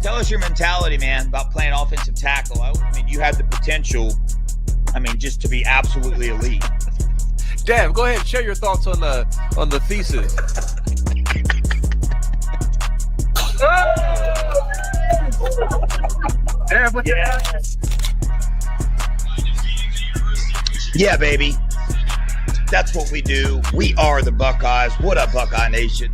Tell us your mentality, man, about playing offensive tackle. I mean, you have the potential, just to be absolutely elite. Damn, go ahead and share your thoughts on the thesis. Yeah, baby. That's what we do. We are the Buckeyes. What up, Buckeye Nation?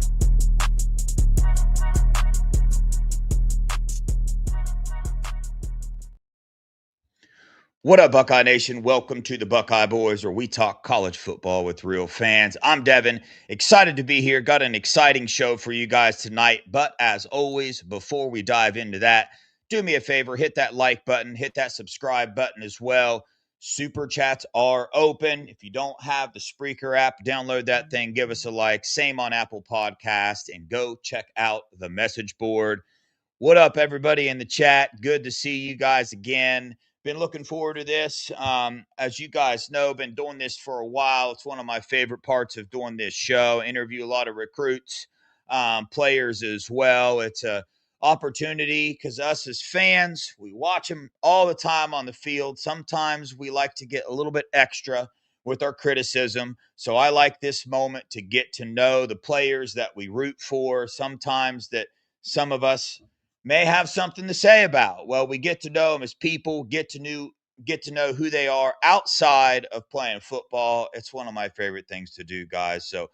What up, Buckeye Nation? Welcome to the Buckeye Boys, where we talk college football with real fans. I'm Devin, excited to be here. Got an exciting show for you guys tonight. But as always, before we dive into that, do me a favor, hit that like button, hit that subscribe button as well. Super chats are open. If you don't have the Spreaker app, download that thing, give us a like. Same on Apple Podcast, and go check out the message board. What up, everybody in the chat? Good to see you guys again. Been looking forward to this. As you guys know, been doing this for a while. It's one of my favorite parts of doing this show. Interview a lot of recruits, players as well. It's a opportunity because us as fans, we watch them all the time on the field. Sometimes we like to get a little bit extra with our criticism. So I like this moment to get to know the players that we root for. Sometimes that some of us may have something to say about. Well, we get to know them as people, get to know who they are outside of playing football. It's one of my favorite things to do, guys. So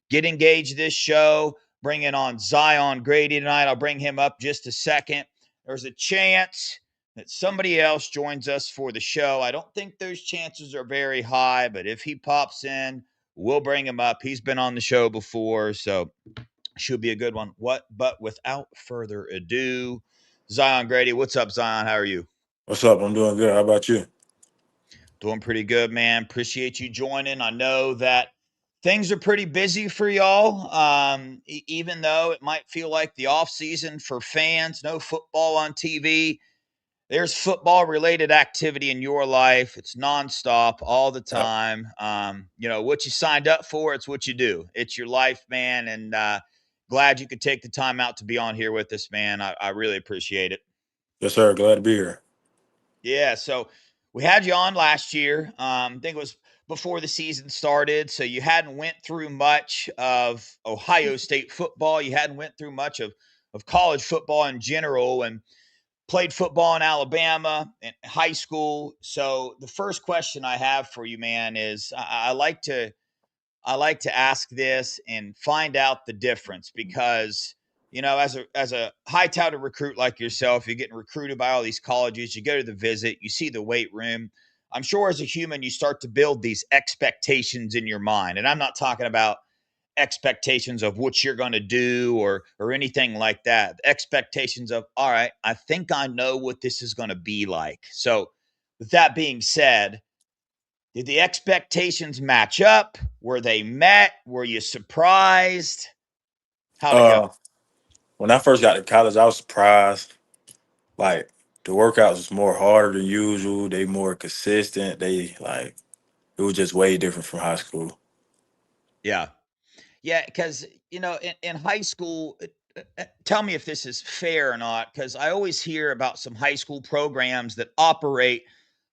get engaged this show. Bringing on Zion Grady tonight. I'll bring him up just a second. There's a chance that somebody else joins us for the show. I don't think those chances are very high, but if he pops in, we'll bring him up. He's been on the show before, so should be a good one. But without further ado, Zion Grady, what's up, Zion? How are you? What's up? I'm doing good. How about you? Doing pretty good, man. Appreciate you joining. I know that things are pretty busy for y'all. Even though it might feel like the off season for fans, no football on TV. There's football related activity in your life. It's nonstop all the Yep. time. What you signed up for, it's what you do. It's your life, man. And glad you could take the time out to be on here with us, man. I really appreciate it. Yes, sir. Glad to be here. Yeah. So we had you on last year. I think it was before the season started. So you hadn't went through much of Ohio State football. You hadn't went through much of college football in general. And played football in Alabama in high school. So the first question I have for you, man, is I like to ask this and find out the difference because as a high touted recruit like yourself, you're getting recruited by all these colleges. You go to the visit, you see the weight room. I'm sure as a human, you start to build these expectations in your mind, and I'm not talking about expectations of what you're going to do or anything like that. The expectations of, all right, I think I know what this is going to be like. So with that being said, did the expectations match up? Were they met? Were you surprised? How'd it go? Uh, when I first got to college, I was surprised. Like the workouts was more harder than usual. They more consistent. It was just way different from high school. Yeah. Yeah, because in high school, tell me if this is fair or not. Because I always hear about some high school programs that operate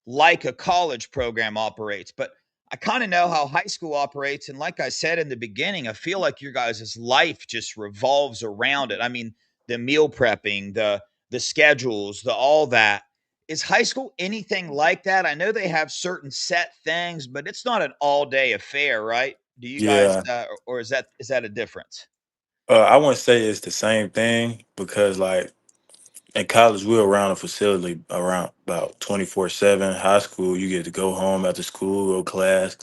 like a college program operates, but I kind of know how high school operates. And like I said in the beginning, I feel like your guys' life just revolves around it. I mean, the meal prepping, the schedules, the all that. Is high school anything like that? I know they have certain set things, but it's not an all day affair, right? Do you guys, Yeah. or is that a difference? I wouldn't say it's the same thing because like in college we were around a facility around about 24/7. High school you get to go home after school, go class.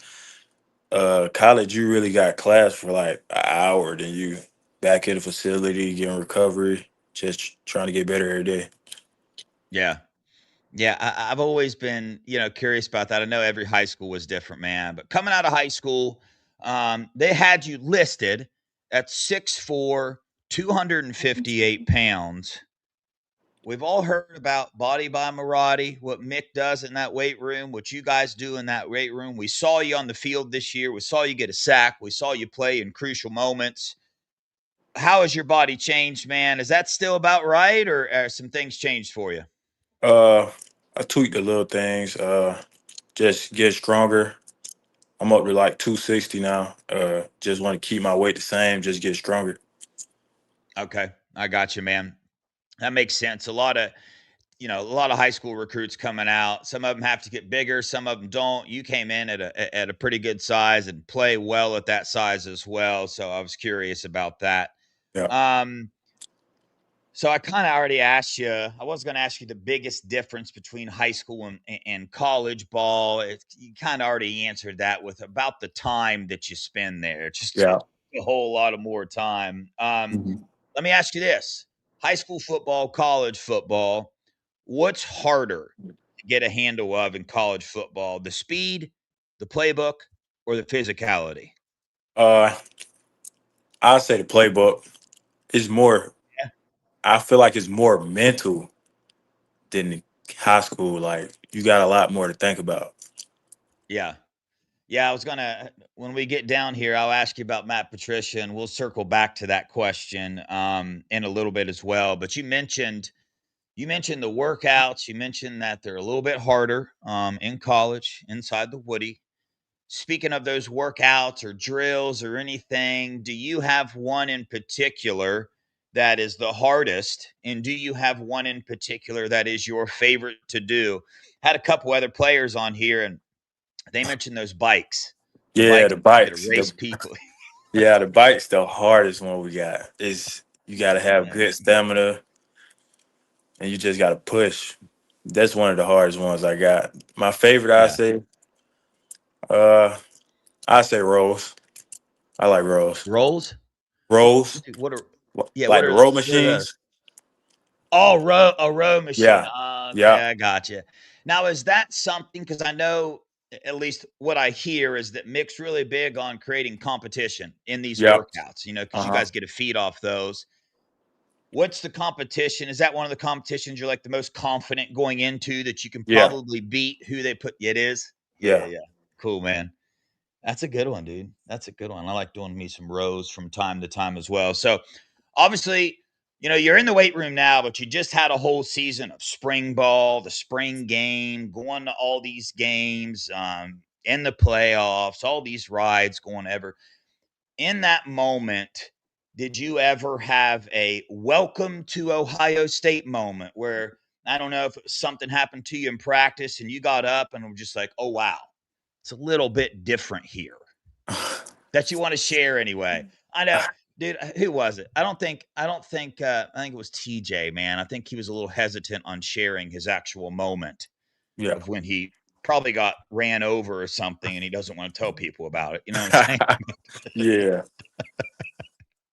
College you really got class for like an hour, then you back in the facility getting recovery, just trying to get better every day. Yeah. Yeah, I've always been, curious about that. I know every high school was different, man. But coming out of high school, they had you listed at 6'4", 258 pounds. We've all heard about Body by Maradi, what Mick does in that weight room, what you guys do in that weight room. We saw you on the field this year. We saw you get a sack. We saw you play in crucial moments. how has your body changed, man? Is that still about right, or some things changed for you? Uh, I tweaked the little things. Just get stronger. I'm up to like 260 now. Just want to keep my weight the same. Just get stronger. Okay, I got you, man. That makes sense. A lot of high school recruits coming out. Some of them have to get bigger, some of them don't. You came in at a pretty good size and play well at that size as well. So I was curious about that. Yeah, Um, so I kind of already asked you. I was going to ask you the biggest difference between high school and college ball. You kind of already answered that with about the time that you spend there. Just yeah. a whole lot of more time. Mhm. Let me ask you this: high school football, college football. What's harder to get a handle of in college football? The speed, the playbook, or the physicality? Uh, I say the playbook is more. Yeah. I feel like it's more mental than the high school. Like you got a lot more to think about. Yeah. Yeah, I was gonna when we get down here, I'll ask you about Matt Patricia, and we'll circle back to that question in a little bit as well. But you mentioned the workouts. You mentioned that they're a little bit harder in college, inside the Woody. Speaking of those workouts or drills or anything, do you have one in particular that is the hardest? And do you have one in particular that is your favorite to do? Had a couple other players on here and they mentioned those bikes. The Yeah, bikes the that bikes. race people. Yeah, the bike's the hardest one we got. Is you got to have Yeah. good stamina and you just got to push. That's one of the hardest ones I got. My favorite, Yeah. uh, I say rolls. I like rolls. Rolls? Rolls, Dude, what are yeah, like the row what are those? machines. Oh, a row machine. Yeah, Okay, yeah, I got you. Now, is that something? Because I know, at least what I hear is that Mick's really big on creating competition in these yeah. workouts. Because Uh you huh. guys get a feed off those. What's the competition? Is that one of the competitions you're like the most confident going into that you can Yeah, probably beat who they put? It is. Yeah, yeah. yeah. Cool, man. That's a good one, dude. That's a good one. I like doing me some rows from time to time as well. So obviously, you're in the weight room now, but you just had a whole season of spring ball, the spring game, going to all these games, in the playoffs, all these rides going ever. In that moment, did you ever have a welcome to Ohio State moment where I don't know if something happened to you in practice and you got up and were just like, oh, wow, it's a little bit different here that you want to share anyway? I know, dude. Who was it? I think it was TJ, man. I think he was a little hesitant on sharing his actual moment Yeah. of when he probably got ran over or something and he doesn't want to tell people about it. You know what I'm saying? Yeah.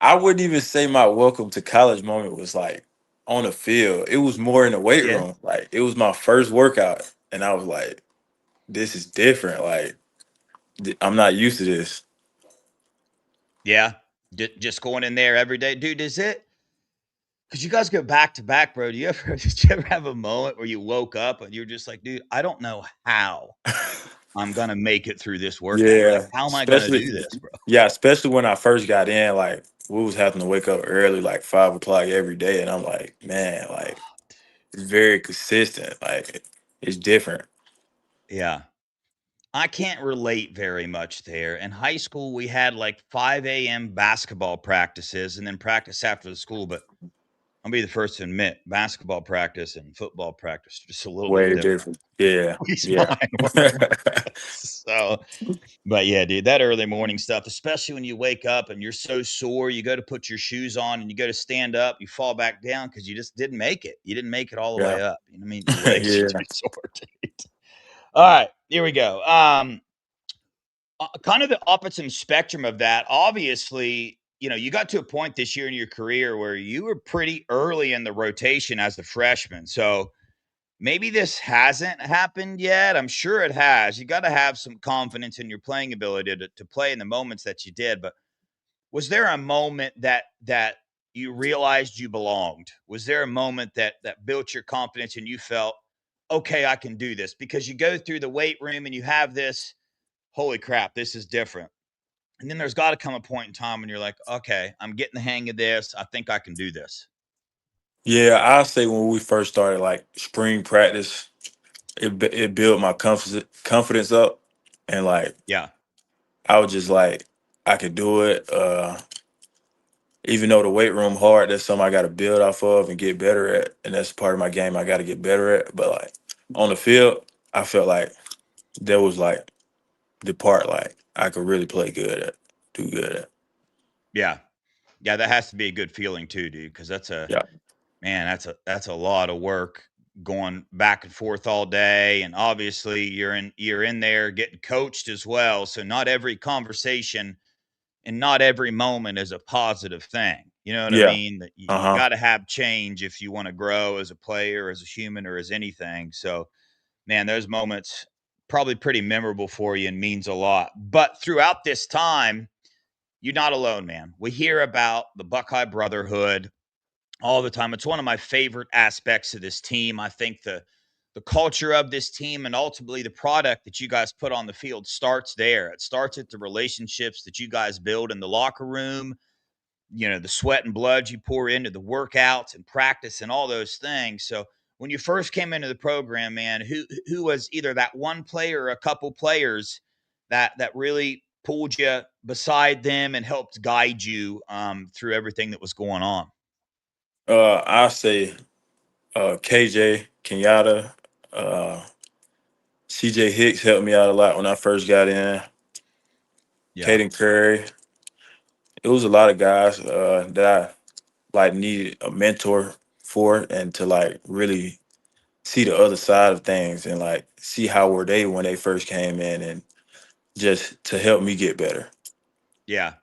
I wouldn't even say my welcome to college moment was like on the field. It was more in the weight Yeah. room. Like it was my first workout, and I was like, "This is different. Like I'm not used to this." Yeah. Just going in there every day. Dude, is it? Because you guys go back to back, bro. Did you ever have a moment where you woke up and you're just like, dude, I don't know how I'm going to make it through this workout. Like, Yeah, how am I going to especially do this, bro? yeah, especially when I first got in. Like we was having to wake up early, like 5 o'clock every day, and I'm like, man, like it's very consistent. Like it's different. Yeah. I can't relate very much there. In high school, we had like 5 a.m. basketball practices and then practice after the school. But I'll be the first to admit, basketball practice and football practice are just a little bit Way different. different. Yeah, At least yeah, mine were. So, but yeah, dude, that early morning stuff, especially when you wake up and you're so sore, you go to put your shoes on and you go to stand up, you fall back down because you just didn't make it. You didn't make it all the yeah, way up. You know what I mean? Your legs are yeah, too sore, dude. All right, here we go. Kind of the opposite spectrum of that. Obviously, you got to a point this year in your career where you were pretty early in the rotation as the freshman. So maybe this hasn't happened yet. I'm sure it has. You got to have some confidence in your playing ability to play in the moments that you did. But was there a moment that you realized you belonged? Was there a moment that built your confidence and you felt, okay, I can do this? Because you go through the weight room and you have this, holy crap, this is different. And then there's got to come a point in time when you're like, okay, I'm getting the hang of this. I think I can do this. Yeah, I say when we first started, like spring practice, it built my confidence up, and like Yeah. I was just like I could do it. Even though the weight room hard, that's something I got to build off of and get better at, and that's part of my game I got to get better at. But like on the field, I felt like that was like the part like I could really play good at, do good at. Yeah. Yeah. That has to be a good feeling too, dude. Cause that's a, Yeah, man, that's a lot of work going back and forth all day. And obviously you're in there getting coached as well. So not every conversation and not every moment is a positive thing. You know what I yeah, mean? That uh you huh, got to have change if you want to grow as a player, as a human, or as anything. So, man, those moments probably pretty memorable for you and means a lot. But throughout this time, you're not alone, man. We hear about the Buckeye Brotherhood all the time. It's one of my favorite aspects of this team. I think the culture of this team and ultimately the product that you guys put on the field starts there. It starts at the relationships that you guys build in the locker room, you know, the sweat and blood you pour into the workouts and practice and all those things. So when you first came into the program, man, who was either that one player or a couple players that really pulled you beside them and helped guide you through everything that was going on? I say KJ Kenyatta, uh, CJ Hicks helped me out a lot when I first got in. Yeah. Caden Curry, it was a lot of guys that I like needed a mentor for, and to like really see the other side of things and like see how were they when they first came in, and just to help me get better. Yeah.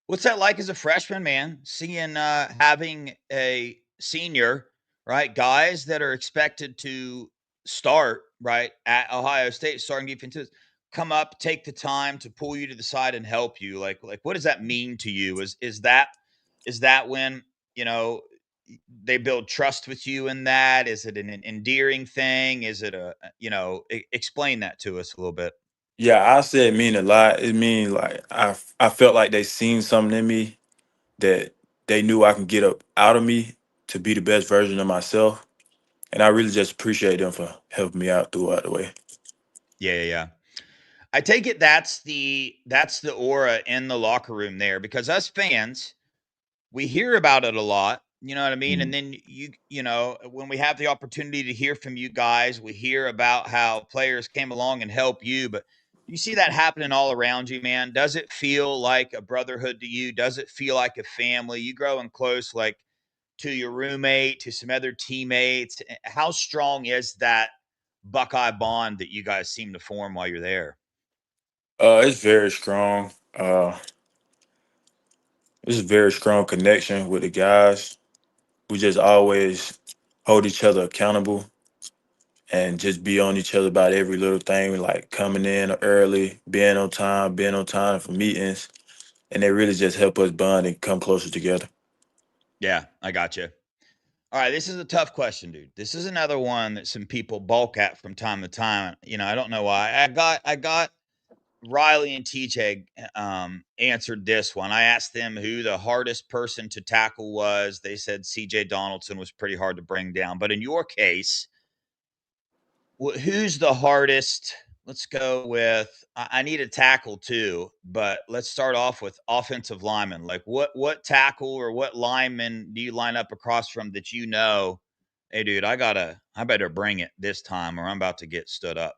What's that like as a freshman, man? Seeing having a senior, right? Guys that are expected to start right at Ohio State, starting defenses, come up, take the time to pull you to the side and help you. Like, what does that mean to you? Is that when you know they build trust with you in that? Is it an endearing thing? Is it explain that to us a little bit? Yeah, I say it mean a lot. It mean like I felt like they seen something in me that they knew I can get up out of me to be the best version of myself. And I really just appreciate them for helping me out throughout the way. Yeah, yeah, yeah. I take it that's the aura in the locker room there because us fans, we hear about it a lot, you know what I mean? And Mhm. then when we have the opportunity to hear from you guys, we hear about how players came along and help you, but you see that happening all around you, man. Does it feel like a brotherhood to you? Does it feel like a family? You growing close like to your roommate, to some other teammates? How strong is that Buckeye bond that you guys seem to form while you're there? It's very strong. It's a very strong connection with the guys. We just always hold each other accountable and just be on each other about every little thing, like coming in early, being on time for meetings, and they really just help us bond and come closer together. Yeah, I got you. All right, this is a tough question, dude. This is another one that some people balk at from time to time. You know, I don't know why. I got Riley and TJ answered this one. I asked them who the hardest person to tackle was. They said CJ Donaldson was pretty hard to bring down. But in your case, who's the hardest? Let's go with I need a tackle too, but let's start off with offensive lineman. Like what tackle or what lineman do you line up across from that you know, hey dude, I better bring it this time or I'm about to get stood up.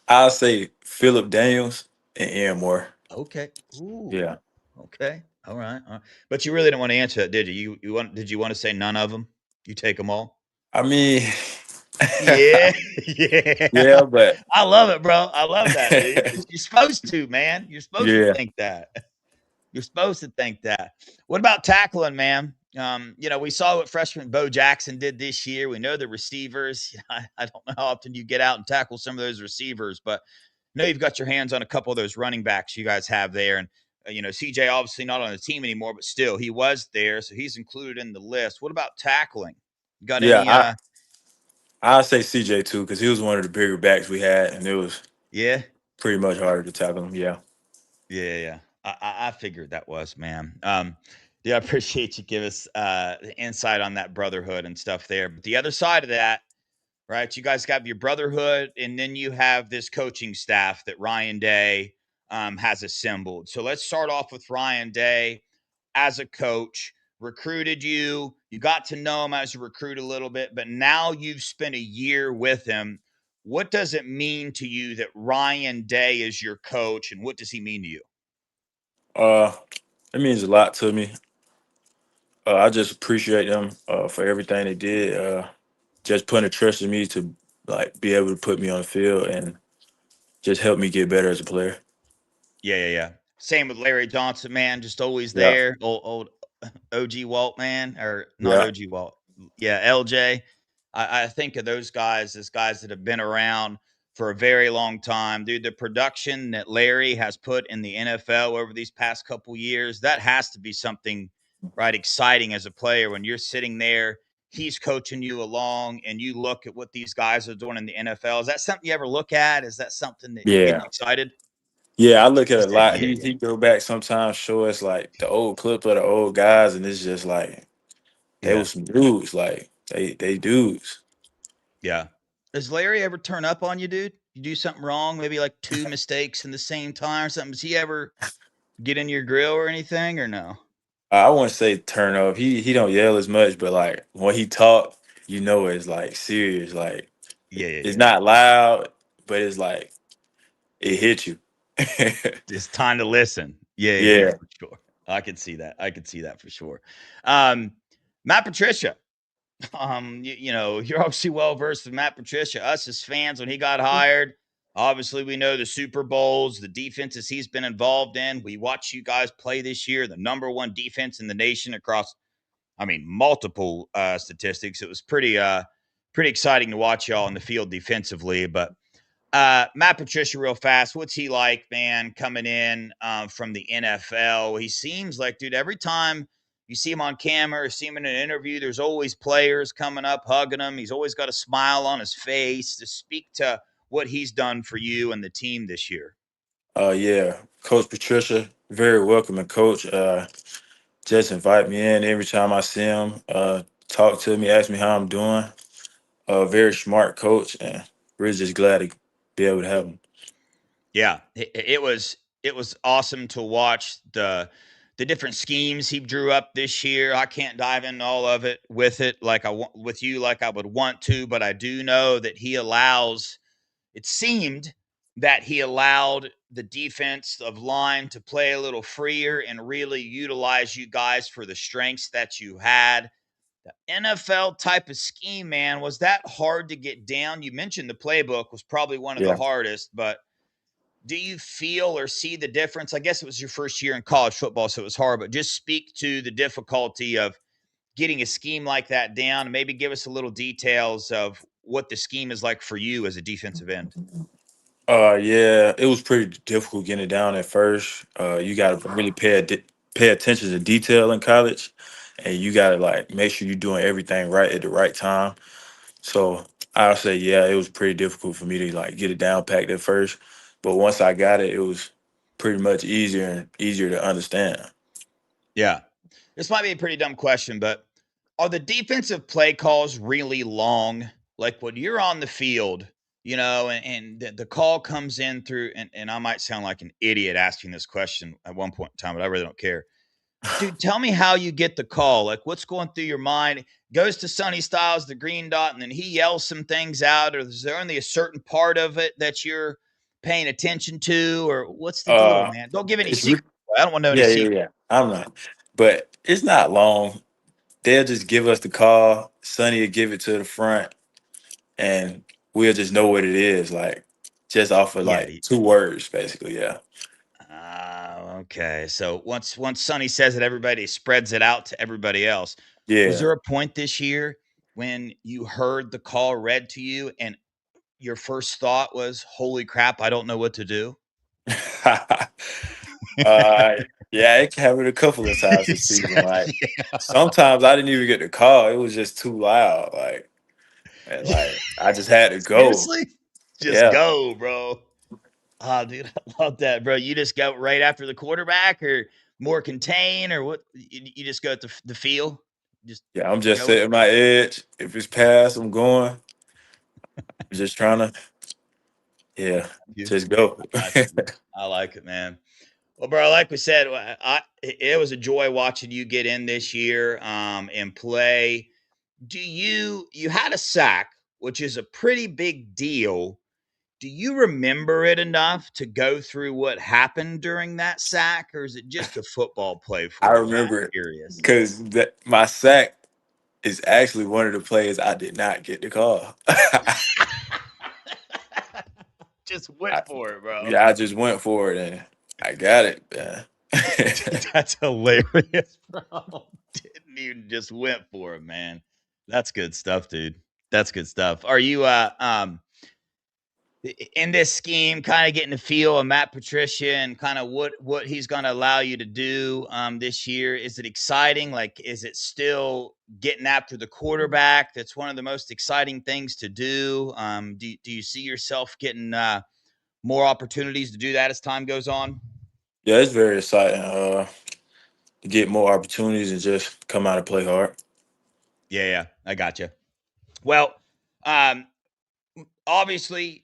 I'll say Philip Daniels and Ian Moore. Okay. Ooh. Yeah. Okay. All right. All right. But you really didn't want to answer that, did you? Did you want to say none of them? You take them all? I mean, Yeah. Yeah. yeah, but I love it, bro. I love that, dude. You're supposed to, man. You're supposed to yeah, think that. You're supposed to think that. What about tackling, man? We saw what freshman Bo Jackson did this year. We know the receivers. I don't know how often you get out and tackle some of those receivers, but I know you've got your hands on a couple of those running backs you guys have there. And, CJ obviously not on the team anymore, but still he was there. So he's included in the list. What about tackling? You got yeah. any, I'll say CJ too because he was one of the bigger backs we had, and it was yeah? pretty much harder to tackle him. Yeah. Yeah. I figured that was, man. Yeah, I appreciate you give us the insight on that brotherhood and stuff there. But the other side of that, right? You guys got your brotherhood, and then you have this coaching staff that Ryan Day has assembled. So let's start off with Ryan Day as a coach. Recruited you, you got to know him as a recruit a little bit, but now you've spent a year with him. What does it mean to you that Ryan Day is your coach, and what does he mean to you? Uh, it means a lot to me. I just appreciate them for everything they did. Just putting a trust in me to like be able to put me on the field and just help me get better as a player. Yeah. Same with Larry Johnson, man. Just always Yeah, there. Old OG Walt, man, or not yeah. OG Walt. Yeah, LJ. I think of those guys as guys that have been around for a very long time. Dude, the production that Larry has put in the NFL over these past couple years, that has to be something right exciting as a player when you're sitting there, he's coaching you along, and you look at what these guys are doing in the NFL. Is that something you ever look at? Is that something that gets Yeah. you excited? Yeah, I look at He it a said, lot. "Yeah, He go back sometimes, show us like the old clip of the old guys, and it's just like they yeah, was some dudes. Like they dudes. yeah." Does Larry ever turn up on you, dude? You do something wrong, maybe like 2 mistakes in the same time or something. Does he ever get in your grill or anything or no? I wouldn't say turn up. He don't yell as much, but like when he talk, you know it's like serious. Like it's Yeah. not loud, but it's like it hit you. It's time to listen. Yeah, Yeah. for sure. I could see that. I could see that for sure. Um, Matt Patricia. You're obviously well versed with Matt Patricia. Us as fans, when he got hired, obviously we know the Super Bowls, the defenses he's been involved in. We watched you guys play this year, the number one defense in the nation across, I mean, multiple statistics. It was pretty exciting to watch y'all in the field defensively. But Matt Patricia, real fast. What's he like, man, coming in from the NFL? He seems like, dude, every time you see him on camera or see him in an interview, there's always players coming up, hugging him. He's always got a smile on his face to speak to what he's done for you and the team this year. Yeah. Coach Patricia, very welcoming coach. Just invite me in every time I see him. Talk to me, ask me how I'm doing. Very smart coach, and we're just glad to be able to have him. Yeah, it was awesome to watch the different schemes he drew up this year. I can't dive into all of it with it like I want with you like I would want to, but I do know that he allows. It seemed that he allowed the defense of line to play a little freer and really utilize you guys for the strengths that you had. The NFL type of scheme, man, was that hard to get down? You mentioned the playbook was probably one of the Yeah. hardest, but do you feel or see the difference? I guess it was your first year in college football, so it was hard, but just speak to the difficulty of getting a scheme like that down and maybe give us a little details of what the scheme is like for you as a defensive end. Yeah, it was pretty difficult getting it down at first. You got to really pay attention to detail in college, and you got to like make sure you're doing everything right at the right time. So I'll say, yeah, it was pretty difficult for me to like get it down packed at first, but once I got it, it was pretty much easier and easier to understand. Yeah. This might be a pretty dumb question, but are the defensive play calls really long? Like when you're on the field, and the call comes in through, and I might sound like an idiot asking this question at one point in time, but I really don't care. Dude, tell me how you get the call. Like, what's going through your mind? Goes to Sonny Styles, the green dot, and then he yells some things out. Or is there only a certain part of it that you're paying attention to? Or what's the deal, Uh, man? Don't give any it's secrets. I don't want to know any yeah, secrets. yeah. I'm not, but it's not long. They'll just give us the call. Sonny will give it to the front, and we'll just know what it is, like just off of Yeah. like 2 words, basically. Yeah, Okay. So once Sonny says it, everybody spreads it out to everybody else. Was yeah. there a point this year when you heard the call read to you and your first thought was, "Holy crap, I don't know what to do"? uh, yeah, it happened a couple of times this season. Like sometimes I didn't even get the call; it was just too loud. Like I just had to go. Seriously? Just Yeah, go, bro. Oh, dude, I love that, bro. You just go right after the quarterback, or more contain, or what? You just go at the feel, just Yeah, I'm just go with setting my edge. If it's past, I'm going. I'm just trying to, yeah, you. just go. I got you. I like it, man. Well, bro, like we said, it was a joy watching you get in this year and play. You had a sack, which is a pretty big deal. Do you remember it enough to go through what happened during that sack, or is it just a football play I for you? remember it Curious. because my sack is actually one of the plays I did not get the call. Just went I, for it, bro. yeah, I just went for it and I got it, man. Dude, that's hilarious, bro. Didn't even just went for it, man. That's good stuff, dude. That's good stuff. Are you in this scheme, kind of getting the feel of Matt Patricia and kind of what he's going to allow you to do this year? Is it exciting? Like, is it still getting after the quarterback? That's one of the most exciting things to do. Do you see yourself getting more opportunities to do that as time goes on? Yeah, it's very exciting to get more opportunities and just come out and play hard. Yeah, I got you. Well, um, obviously,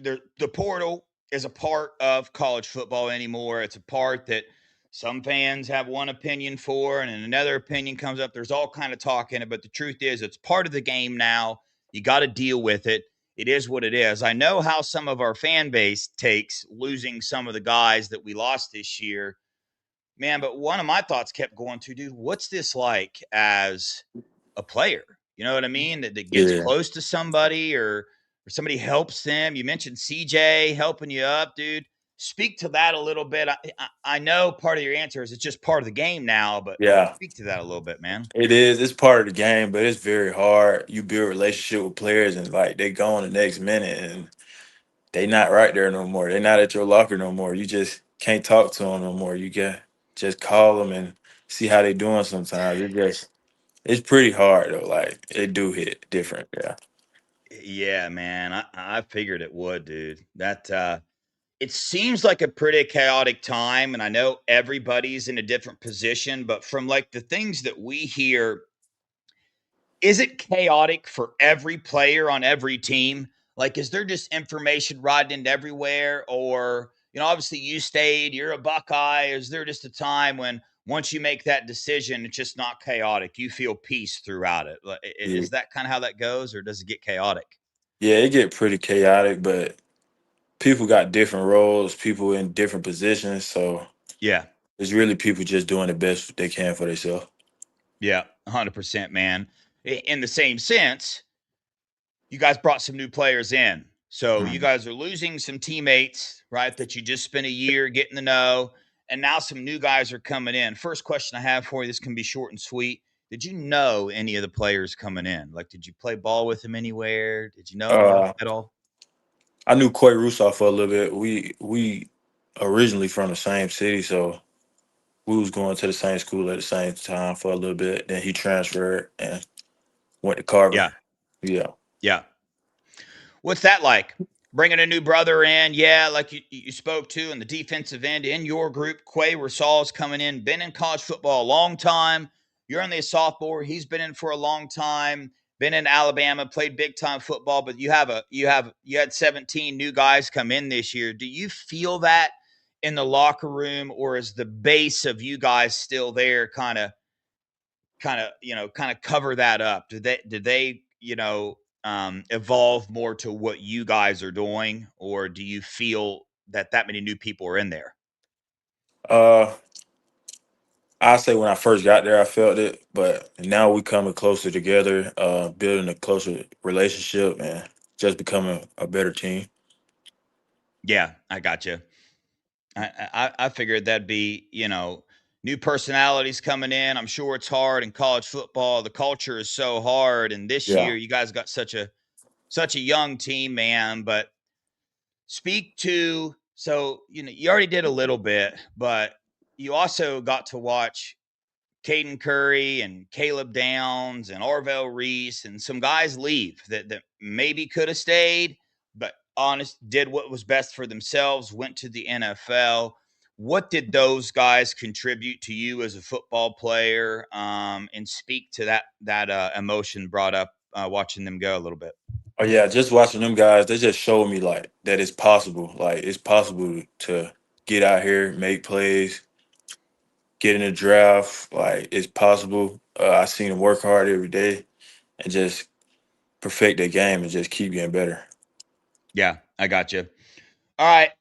the portal is a part of college football anymore. It's a part that some fans have one opinion for, and another opinion comes up. There's all kind of talk in it, but the truth is, it's part of the game now. You got to deal with it. It is what it is. I know how some of our fan base takes losing some of the guys that we lost this year, man. But one of my thoughts kept going to, dude, what's this like as a player? You know what I mean? That gets Yeah, close to somebody, or somebody helps them. You mentioned CJ helping you up, dude. Speak to that a little bit. I know part of your answer is it's just part of the game now, but yeah, speak to that a little bit, man. it is. It's part of the game, but it's very hard. You build a relationship with players, and like they go on the next minute, and they not right there no more. They're not at your locker no more. You just can't talk to them no more. You get just call them and see how they doing. Sometimes it's pretty hard though. Like it do hit different. Yeah. Yeah, man. I figured it would, dude. That it seems like a pretty chaotic time, and I know everybody's in a different position, but from like the things that we hear, is it chaotic for every player on every team? Like, is there just information riding into everywhere? Or, obviously you stayed, you're a Buckeye. Is there just a time when once you make that decision, it's just not chaotic? You feel peace throughout it. Yeah. Is that kind of how that goes, or does it get chaotic? Yeah, it get pretty chaotic, but people got different roles, people in different positions, so Yeah. it's really people just doing the best they can for themselves. Yeah. 100%, man. In the same sense, you guys brought some new players in. So you Mhm. guys are losing some teammates, right? That you just spent a year getting to know. And now some new guys are coming in. First question I have for you, this can be short and sweet. Did you know any of the players coming in? Like, did you play ball with them anywhere? Did you know them Uh, at all? I knew Coy Russo for a little bit. We originally from the same city, so we was going to the same school at the same time for a little bit. Then he transferred and went to Carver. Yeah. Yeah. Yeah. What's that like? Bringing a new brother in, yeah, like you spoke to in the defensive end in your group. Quay Rasal's coming in, been in college football a long time. You're only a sophomore. He's been in for a long time. Been in Alabama, played big time football. But you had 17 new guys come in this year. Do you feel that in the locker room, or is the base of you guys still there, kind of cover that up? Did they evolve more to what you guys are doing, or do you feel that many new people are in there? Uh, I say when I first got there, I felt it, but now we coming closer together, building a closer relationship, and just becoming a better team. Yeah, I got you. I figured that'd be new personalities coming in. I'm sure it's hard in college football. The culture is so hard, and this Yeah. year you guys got such a young team, man. But speak to, so you already did a little bit, but you also got to watch Caden Curry and Caleb Downs and Arvell Reese and some guys leave that maybe could have stayed, but honest, did what was best for themselves, went to the NFL. What did those guys contribute to you as a football player? And speak to that emotion brought up watching them go a little bit. Oh yeah, just watching them guys, they just showed me like that it's possible. Like it's possible to get out here, make plays, get in the draft. Like it's possible. I seen them work hard every day and just perfect their game and just keep getting better. Yeah, I got you. All right.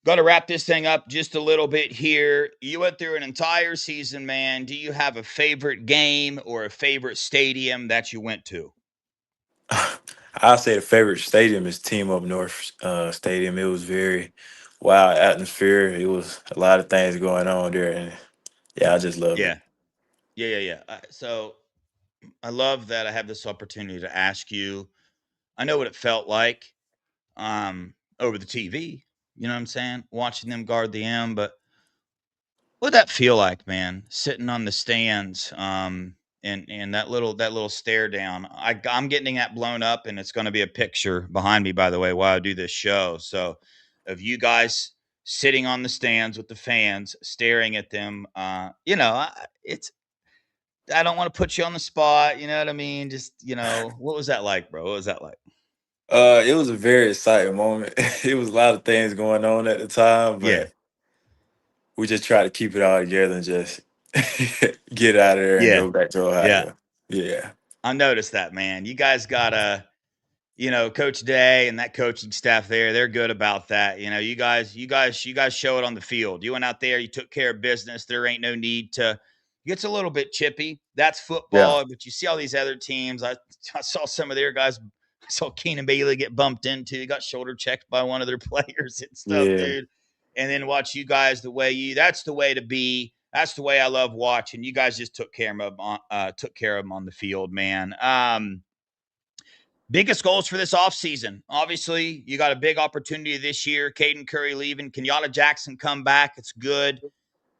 Got to wrap this thing up just a little bit here. You went through an entire season, man. Do you have a favorite game or a favorite stadium that you went to? I'll say the favorite stadium is Team Up North Stadium. It was very wild atmosphere. It was a lot of things going on there, and yeah, I just loved it. Yeah. Yeah. So I love that I have this opportunity to ask you. I know what it felt like over the TV. You know what I'm saying? Watching them guard the M, but what'd that feel like, man? Sitting on the stands, and that little stare down. I'm getting that blown up, and it's going to be a picture behind me, by the way, while I do this show. So, of you guys sitting on the stands with the fans, staring at them, it's. I don't want to put you on the spot. You know what I mean? Just what was that like, bro? What was that like? It was a very exciting moment. It was a lot of things going on at the time, Yeah, but we just try to keep it all together and just get out of there and yeah, go back to yeah. Ohio. Yeah, I noticed that, man. You guys got a Coach Day and that coaching staff there, they're good about that. You guys show it on the field. You went out there, you took care of business. There ain't no need to. It gets a little bit chippy. That's yeah, football, but you see all these other teams. I saw some of their guys. I saw Keenan Bailey get bumped into. He got shoulder checked by one of their players and stuff, yeah. dude. And then watch you guys that's the way to be. That's the way I love watching. You guys just took care of them on the field, man. Biggest goals for this offseason. Obviously, you got a big opportunity this year. Caden Curry leaving. Kenyatta Jackson come back. It's good.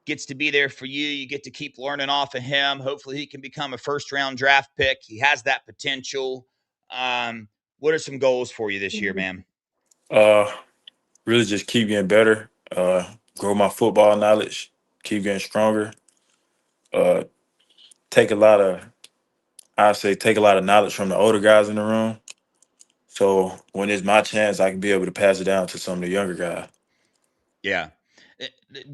Gets to be there for you. You get to keep learning off of him. Hopefully, he can become a first-round draft pick. He has that potential. What are some goals for you this year, man? Uh, really just keep getting better. Grow my football knowledge. Keep getting stronger. Uh, take a lot of, I say, take a lot of knowledge from the older guys in the room. So when it's my chance, I can be able to pass it down to some of the younger guys. Yeah.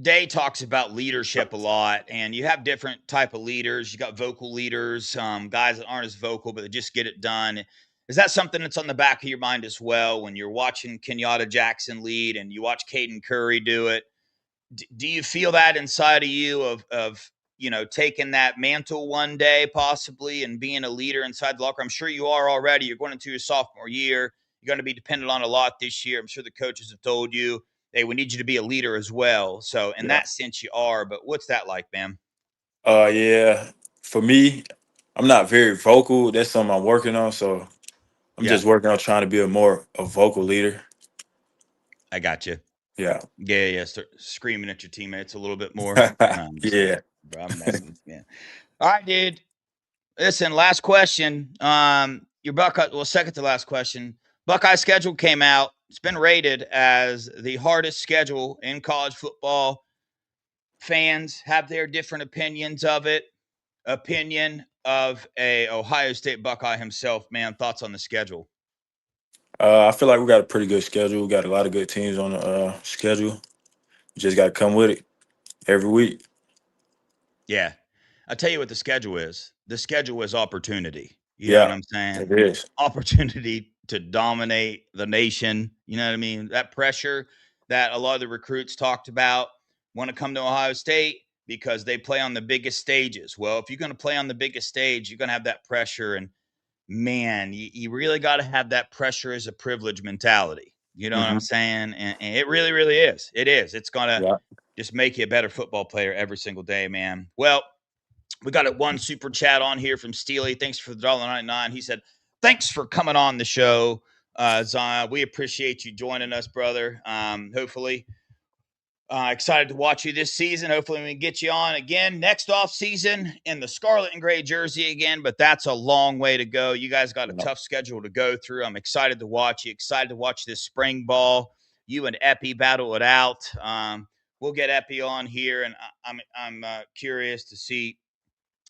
Day talks about leadership a lot, and you have different type of leaders. You got vocal leaders, guys that aren't as vocal, but they just get it done. Is that something that's on the back of your mind as well when you're watching Kenyatta Jackson lead and you watch Caden Curry do it? Do you feel that inside of you of taking that mantle one day possibly and being a leader inside the locker? I'm sure you are already. You're going into your sophomore year. You're going to be dependent on a lot this year. I'm sure the coaches have told you, hey, we need you to be a leader as well. So in Yeah. that sense, you are. But what's that like, man? Yeah. For me, I'm not very vocal. That's something I'm working on. So I'm Yeah, just working on trying to be a vocal leader. I got you. Yeah. Yeah. Start screaming at your teammates a little bit more. No, I'm just Yeah. messing, bro. I'm messing with you. All right, dude. Listen, last question. Your Buckeye, well, second to last question. Buckeye schedule came out. It's been rated as the hardest schedule in college football. Fans have their different opinions of it. Opinion of a Ohio State Buckeye himself, man. Thoughts on the schedule? I feel like we got a pretty good schedule. We got a lot of good teams on the schedule. You just got to come with it every week. Yeah. I'll tell you what the schedule is. The schedule is opportunity. You know what Yeah, I'm saying? it is. Opportunity to dominate the nation. You know what I mean? That pressure that a lot of the recruits talked about want to come to Ohio State because they play on the biggest stages. Well, if you're going to play on the biggest stage, you're going to have that pressure. And man, you really got to have that pressure as a privilege mentality. You know what I'm Hmm. saying? And it really, really is. It is. It's going to Yeah. just make you a better football player every single day, man. Well, we got one super chat on here from Steely. Thanks for the $1.99. He said, thanks for coming on the show, Zion. We appreciate you joining us, brother. Hopefully, Excited to watch you this season. Hopefully, we can get you on again next off season in the scarlet and gray jersey again. But that's a long way to go. You guys got a Yep. tough schedule to go through. I'm excited to watch you. Excited to watch this spring ball. You and Epi battle it out. We'll get Epi on here, and I'm curious to see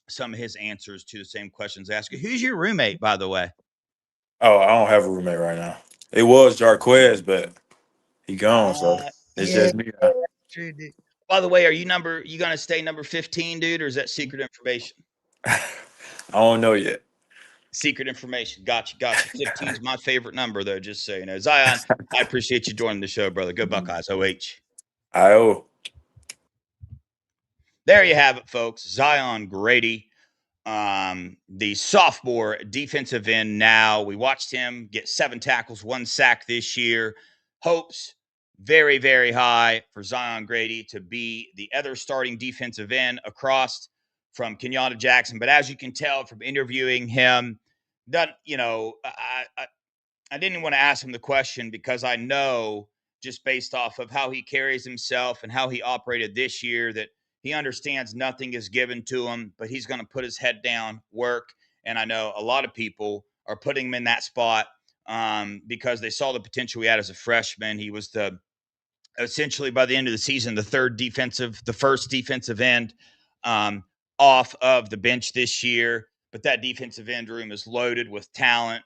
some of his answers to the same questions asked. Who's your roommate, by the way? Oh, I don't have a roommate right now. It was Jarquez, but he gone, so it's Yeah, just me now. true, dude. By the way, are you gonna stay number 15, dude, or is that secret information? I don't know yet. Secret information. Gotcha, gotcha. 15 is my favorite number, though, just so you know. Zion, I appreciate you joining the show, brother. Go Buckeyes, OH. I There you have it, folks. Zion Grady, the sophomore defensive end now. We watched him get 7 tackles, 1 sack this year. Hopes very, very high for Zion Grady to be the other starting defensive end across from Kenyatta Jackson. But as you can tell from interviewing him, that I didn't want to ask him the question because I know just based off of how he carries himself and how he operated this year that he understands nothing is given to him, but he's going to put his head down, work. And I know a lot of people are putting him in that spot because they saw the potential he had as a freshman. He was the essentially by the end of the season, the first defensive end um, off of the bench this year. But that defensive end room is loaded with talent.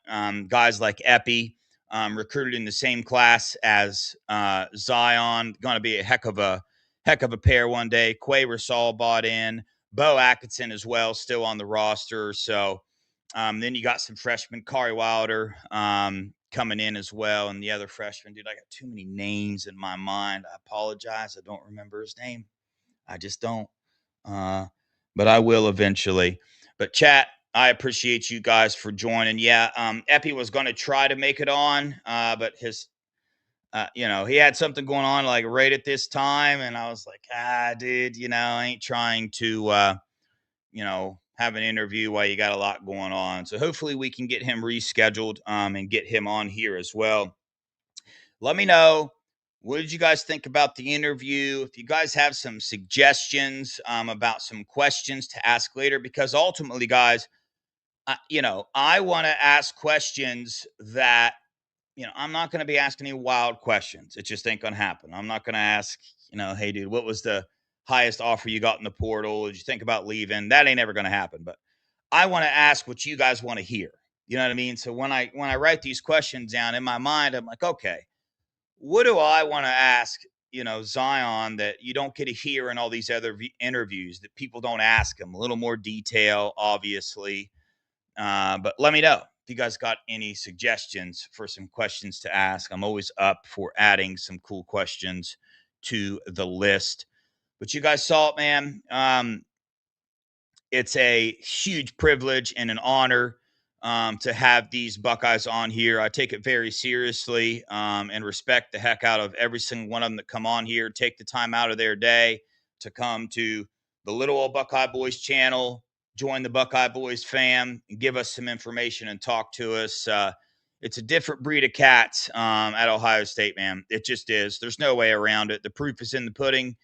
Guys like Epi, recruited in the same class as Zion, going to be a heck of a pair one day. Quay Rasal bought in, Bo Atkinson as well, still on the roster. So then you got some freshmen, Kari Wilder coming in as well, and the other freshman. Dude, I got too many names in my mind. I apologize. I don't remember his name. I just don't. Uh, but I will eventually. But chat, I appreciate you guys for joining. Yeah, Epi was going to try to make it on, but his he had something going on like right at this time, and I was like, dude, I ain't trying to have an interview while you got a lot going on. So hopefully we can get him rescheduled and get him on here as well. Let me know. What did you guys think about the interview? If you guys have some suggestions about some questions to ask later, because ultimately, guys, I want to ask questions that, I'm not going to be asking any wild questions. It just ain't going to happen. I'm not going to ask, hey, dude, what was the highest offer you got in the portal? Did you think about leaving? That ain't ever going to happen. But I want to ask what you guys want to hear. You know what I mean? So when I write these questions down in my mind, I'm like, okay, what do I want to ask, Zion that you don't get to hear in all these other interviews that people don't ask him? A little more detail, obviously. But let me know if you guys got any suggestions for some questions to ask. I'm always up for adding some cool questions to the list. But you guys saw it, man. It's a huge privilege and an honor to have these Buckeyes on here. I take it very seriously and respect the heck out of every single one of them that come on here, take the time out of their day to come to the Little Old Buckeye Boys channel, join the Buckeye Boys fam, and give us some information and talk to us. It's a different breed of cats at Ohio State, man. It just is. There's no way around it. The proof is in the pudding.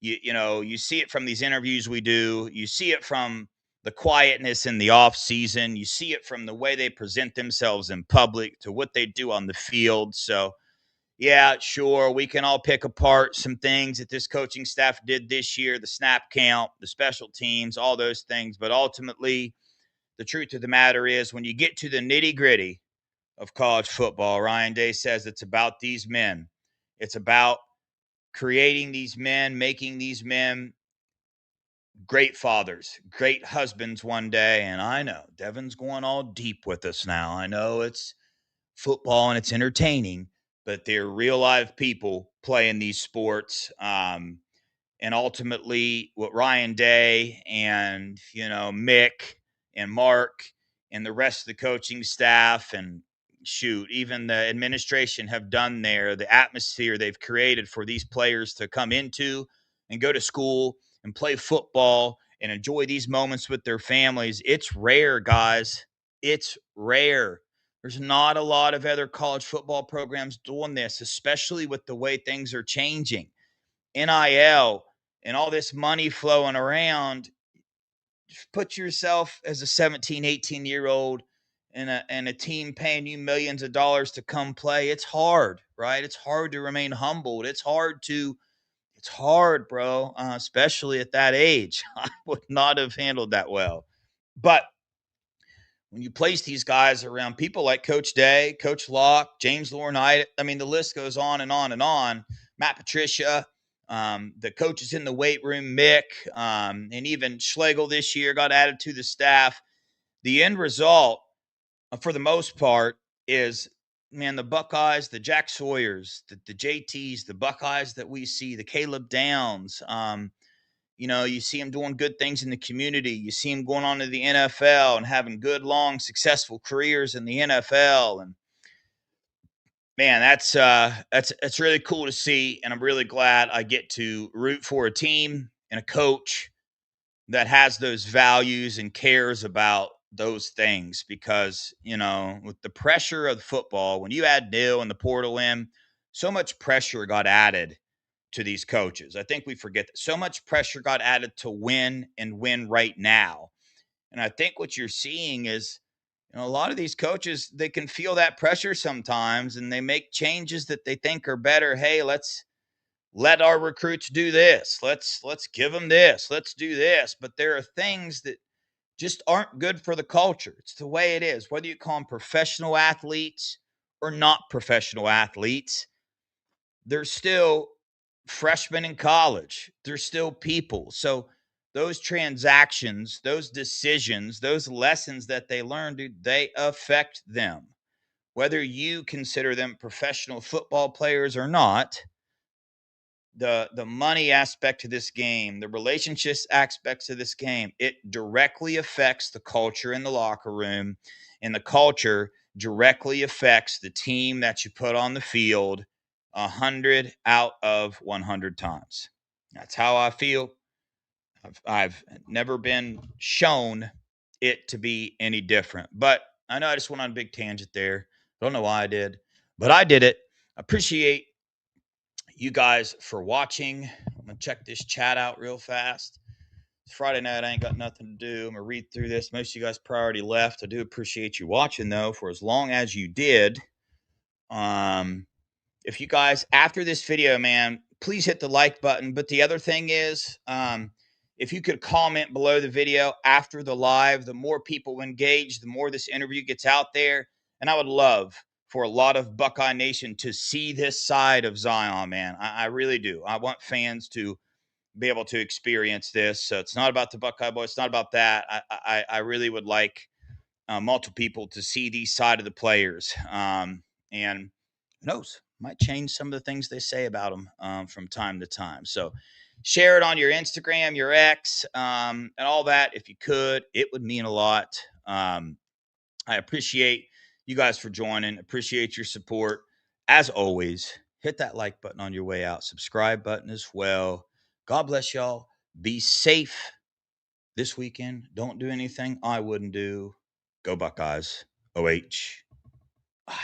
You see it from these interviews we do. You see it from the quietness in the off season. You see it from the way they present themselves in public to what they do on the field. So, yeah, sure, we can all pick apart some things that this coaching staff did this year, the snap count, the special teams, all those things. But ultimately, the truth of the matter is when you get to the nitty gritty of college football, Ryan Day says it's about these men. It's about creating these men, making these men great fathers, great husbands one day. And I know Devin's going all deep with us now. I know it's football and it's entertaining, but they're real live people playing these sports. And ultimately, what Ryan Day and, Mick and Mark and the rest of the coaching staff and shoot, even the administration have done there, the atmosphere they've created for these players to come into and go to school and play football and enjoy these moments with their families. It's rare, guys. It's rare. There's not a lot of other college football programs doing this, especially with the way things are changing. NIL and all this money flowing around, put yourself as a 17, 18-year-old in a team paying you millions of dollars to come play. It's hard, right? It's hard to remain humbled. It's hard, bro, especially at that age. I would not have handled that well. But when you place these guys around people like Coach Day, Coach Locke, James Laurinaitis, I mean, the list goes on and on and on. Matt Patricia, the coaches in the weight room, Mick, and even Schlegel this year got added to the staff. The end result, for the most part, is, man, the Buckeyes, the Jack Sawyers, the JTs, the Buckeyes that we see, the Caleb Downs. You see him doing good things in the community. You see him going on to the NFL and having good, long, successful careers in the NFL. And man, that's really cool to see. And I'm really glad I get to root for a team and a coach that has those values and cares about those things. Because with the pressure of football, when you add Neil and the portal in, so much pressure got added to these coaches. I think we forget that so much pressure got added to win and win right now. And I think what you're seeing is, a lot of these coaches, they can feel that pressure sometimes and they make changes that they think are better. Hey, let's let our recruits do this. Let's give them this. Let's do this. But there are things that just aren't good for the culture. It's the way it is. Whether you call them professional athletes or not professional athletes, they're still freshmen in college. They're still people. So those transactions, those decisions, those lessons that they learn, dude, they affect them. Whether you consider them professional football players or not, the money aspect of this game, the relationships aspects of this game, it directly affects the culture in the locker room, and the culture directly affects the team that you put on the field 100 out of 100 times. That's how I feel. I've never been shown it to be any different. But I know I just went on a big tangent there. I don't know why I did, but I did it. Appreciate you guys for watching. I'm gonna check this chat out real fast. It's Friday night. I ain't got nothing to do. I'm gonna read through this. Most of you guys probably left. I do appreciate you watching though, for as long as you did. Um, if you guys, after this video, man, please hit the like button. But the other thing is, if you could comment below the video after the live, the more people engage, the more this interview gets out there. And I would love for a lot of Buckeye Nation to see this side of Zion, man. I really do. I want fans to be able to experience this. So it's not about the Buckeye boys. It's not about that. I really would like multiple people to see these side of the players. And who knows, might change some of the things they say about them from time to time. So share it on your Instagram, your X, and all that. If you could, it would mean a lot. I appreciate you guys for joining. Appreciate your support. As always, hit that like button on your way out. Subscribe button as well. God bless y'all. Be safe this weekend. Don't do anything I wouldn't do. Go Buckeyes. OH. Bye.